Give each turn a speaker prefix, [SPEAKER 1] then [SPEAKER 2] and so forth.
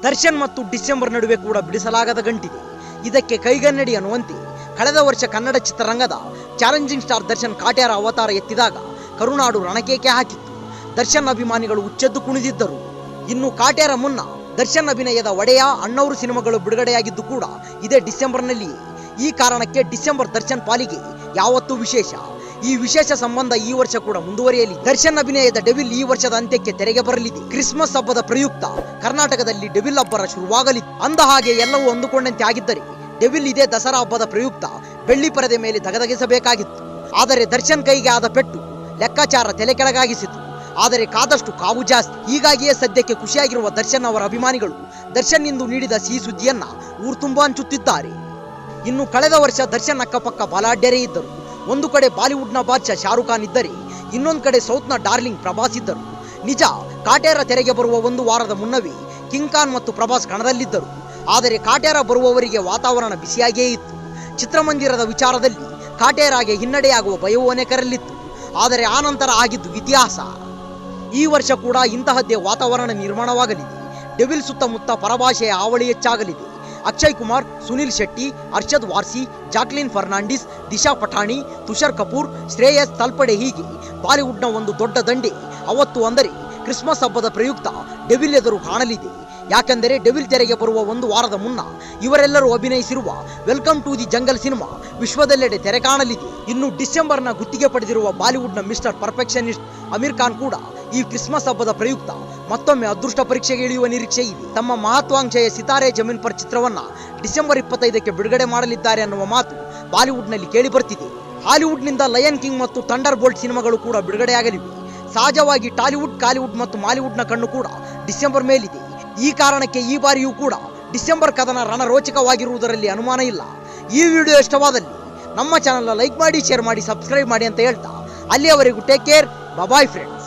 [SPEAKER 1] ದರ್ಶನ್ ಮತ್ತು ಡಿಸೆಂಬರ್ ನಡುವೆ ಕೂಡ ಬಿಡಿಸಲಾಗದ ಗಂಟಿದೆ. ಇದಕ್ಕೆ ಕೈಗನ್ನಡಿ ಅನ್ನುವಂತೆ ಕಳೆದ ವರ್ಷ ಕನ್ನಡ ಚಿತ್ರರಂಗದ ಚಾಲೆಂಜಿಂಗ್ ಸ್ಟಾರ್ ದರ್ಶನ್ ಕಾಟ್ಯಾರ ಅವತಾರ ಎತ್ತಿದಾಗ ಕರುನಾಡು ರಣಕೇಕೆ ಹಾಕಿತ್ತು. ದರ್ಶನ್ ಅಭಿಮಾನಿಗಳು ಉಚ್ಚೆದ್ದು ಕುಣಿದಿದ್ದರು. ಇನ್ನು ಕಾಟ್ಯಾರ ಮುನ್ನ ದರ್ಶನ್ ಅಭಿನಯದ ಒಡೆಯ ಅಣ್ಣವರು ಸಿನಿಮಾಗಳು ಬಿಡುಗಡೆಯಾಗಿದ್ದು ಕೂಡ ಇದೇ ಡಿಸೆಂಬರ್ನಲ್ಲಿಯೇ. ಈ ಕಾರಣಕ್ಕೆ ಡಿಸೆಂಬರ್ ದರ್ಶನ್ ಪಾಲಿಗೆ ಯಾವತ್ತೂ ವಿಶೇಷ. ಈ ವಿಶೇಷ ಸಂಬಂಧ ಈ ವರ್ಷ ಕೂಡ ಮುಂದುವರಿಯಲಿ. ದರ್ಶನ್ ಅಭಿನಯದ ಡೆವಿಲ್ ಈ ವರ್ಷದ ಅಂತ್ಯಕ್ಕೆ ತೆರೆಗೆ ಬರಲಿದೆ. ಕ್ರಿಸ್ಮಸ್ ಹಬ್ಬದ ಪ್ರಯುಕ್ತ ಕರ್ನಾಟಕದಲ್ಲಿ ಡೆವಿಲ್ ಹಬ್ಬರ ಶುರುವಾಗಲಿದೆ. ಅಂದ ಹಾಗೆ ಎಲ್ಲವೂ ಅಂದುಕೊಂಡಂತೆ ಆಗಿದ್ದರೆ ಡೆವಿಲ್ ಇದೇ ದಸರಾ ಹಬ್ಬದ ಪ್ರಯುಕ್ತ ಬೆಳ್ಳಿ ಪರದೆ ಮೇಲೆ ದಗದಗಿಸಬೇಕಾಗಿತ್ತು. ಆದರೆ ದರ್ಶನ್ ಕೈಗೆ ಆದ ಪೆಟ್ಟು ಲೆಕ್ಕಾಚಾರ ತಲೆ ಕೆಳಗಾಗಿಸಿತು. ಆದರೆ ಕಾದಷ್ಟು ಕಾವು ಜಾಸ್ತಿ. ಹೀಗಾಗಿಯೇ ಸದ್ಯಕ್ಕೆ ಖುಷಿಯಾಗಿರುವ ದರ್ಶನ್ ಅವರ ಅಭಿಮಾನಿಗಳು ದರ್ಶನ್ ಇಂದು ನೀಡಿದ ಸಿಹಿ ಸುದ್ದಿಯನ್ನ ಊರು ತುಂಬಾ ಹಂಚುತ್ತಿದ್ದಾರೆ. ಇನ್ನು ಕಳೆದ ವರ್ಷ ದರ್ಶನ್ ಅಕ್ಕಪಕ್ಕ ಬಲಾಢ್ಯರೇ ಇದ್ದರು. ಒಂದು ಕಡೆ ಬಾಲಿವುಡ್ನ ಬಾದ್ಶಾ ಶಾರುಖ್ ಖಾನ್ ಇದ್ದರೆ ಇನ್ನೊಂದು ಕಡೆ ಸೌತ್ನ ಡಾರ್ಲಿಂಗ್ ಪ್ರಭಾಸ್ ಇದ್ದರು. ನಿಜ, ಕಾಟ್ಯಾರ ತೆರೆಗೆ ಬರುವ ಒಂದು ವಾರದ ಮುನ್ನವೇ ಕಿಂಗ್ ಖಾನ್ ಮತ್ತು ಪ್ರಭಾಸ್ ಕಣದಲ್ಲಿದ್ದರು. ಆದರೆ ಕಾಟ್ಯಾರ ಬರುವವರಿಗೆ ವಾತಾವರಣ ಬಿಸಿಯಾಗಿಯೇ ಇತ್ತು. ಚಿತ್ರಮಂದಿರದ ವಿಚಾರದಲ್ಲಿ ಕಾಟ್ಯಾರಾಗೆ ಹಿನ್ನಡೆಯಾಗುವ ಭಯವೂ ಅನೇಕರಲ್ಲಿತ್ತು. ಆದರೆ ಆನಂತರ ಆಗಿದ್ದು ಇತಿಹಾಸ. ಈ ವರ್ಷ ಕೂಡ ಇಂತಹದ್ದೇ ವಾತಾವರಣ ನಿರ್ಮಾಣವಾಗಲಿದೆ. ಡೆವಿಲ್ ಸುತ್ತಮುತ್ತ ಪರಭಾಷೆಯ ಹಾವಳಿ ಹೆಚ್ಚಾಗಲಿದೆ. ಅಕ್ಷಯ್ ಕುಮಾರ್, ಸುನಿಲ್ ಶೆಟ್ಟಿ, ಅರ್ಷದ್ ವಾರ್ಸಿ, ಜಾಕ್ಲಿನ್ ಫರ್ನಾಂಡಿಸ್, ದಿಶಾ ಪಠಾಣಿ, ತುಷಾರ್ ಕಪೂರ್, ಶ್ರೇಯಸ್ ತಲ್ಪಡೆ ಹೀಗೆ ಬಾಲಿವುಡ್ನ ಒಂದು ದೊಡ್ಡ ದಂಡೆ ಅವತ್ತು ಅಂದರೆ ಕ್ರಿಸ್ಮಸ್ ಹಬ್ಬದ ಪ್ರಯುಕ್ತ ಡೆವಿಲ್ ಎದುರು ಕಾಣಲಿದೆ. ಯಾಕೆಂದರೆ ಡೆವಿಲ್ ತೆರೆಗೆ ಬರುವ ಒಂದು ವಾರದ ಮುನ್ನ ಇವರೆಲ್ಲರೂ ಅಭಿನಯಿಸಿರುವ welcome to the jungle cinema ವಿಶ್ವದೆಲ್ಲೆಡೆ ತೆರೆ ಕಾಣಲಿದೆ. ಇನ್ನು ಡಿಸೆಂಬರ್ನ ಗುತ್ತಿಗೆ ಪಡೆದಿರುವ ಬಾಲಿವುಡ್ನ ಮಿಸ್ಟರ್ ಪರ್ಫೆಕ್ಷನಿಸ್ಟ್ ಅಮೀರ್ ಖಾನ್ ಕೂಡ ಈ ಕ್ರಿಸ್ಮಸ್ ಹಬ್ಬದ ಪ್ರಯುಕ್ತ ಮತ್ತೊಮ್ಮೆ ಅದೃಷ್ಟ ಪರೀಕ್ಷೆಗೆ ಇಳಿಯುವ ನಿರೀಕ್ಷೆ ಇದೆ. ತಮ್ಮ ಮಹತ್ವಾಕಾಂಕ್ಷೆಯ ಸಿತಾರೆ ಜಮೀನ್ ಪರ್ ಚಿತ್ರವನ್ನ ಡಿಸೆಂಬರ್ 25ಕ್ಕೆ ಬಿಡುಗಡೆ ಮಾಡಲಿದ್ದಾರೆ ಅನ್ನುವ ಮಾತು ಬಾಲಿವುಡ್ನಲ್ಲಿ ಕೇಳಿ ಬರ್ತಿದೆ. ಹಾಲಿವುಡ್ನಿಂದ ಲಯನ್ ಕಿಂಗ್ ಮತ್ತು ಥಂಡರ್ ಬೋಲ್ಟ್ ಸಿನಿಮಾಗಳು ಕೂಡ ಬಿಡುಗಡೆಯಾಗಲಿವೆ. ಸಹಜವಾಗಿ ಟಾಲಿವುಡ್, ಕಾಲಿವುಡ್ ಮತ್ತು ಮಾಲಿವುಡ್ನ ಕಣ್ಣು ಕೂಡ ಡಿಸೆಂಬರ್ ಮೇಲಿದೆ. ಈ ಕಾರಣಕ್ಕೆ ಈ ಬಾರಿಯೂ ಕೂಡ ಡಿಸೆಂಬರ್ ಕದನ ರಣರೋಚಕವಾಗಿರುವುದರಲ್ಲಿ ಅನುಮಾನ ಇಲ್ಲ. ಈ ವಿಡಿಯೋ ಇಷ್ಟವಾದಲ್ಲಿ ನಮ್ಮ ಚಾನೆಲ್ ಲೈಕ್ ಮಾಡಿ, ಶೇರ್ ಮಾಡಿ, ಸಬ್ಸ್ಕ್ರೈಬ್ ಮಾಡಿ ಅಂತ ಹೇಳ್ತಾ ಅಲ್ಲಿಯವರೆಗೂ ಟೇಕ್ ಕೇರ್, ಬಾಯ್ ಫ್ರೆಂಡ್ಸ್.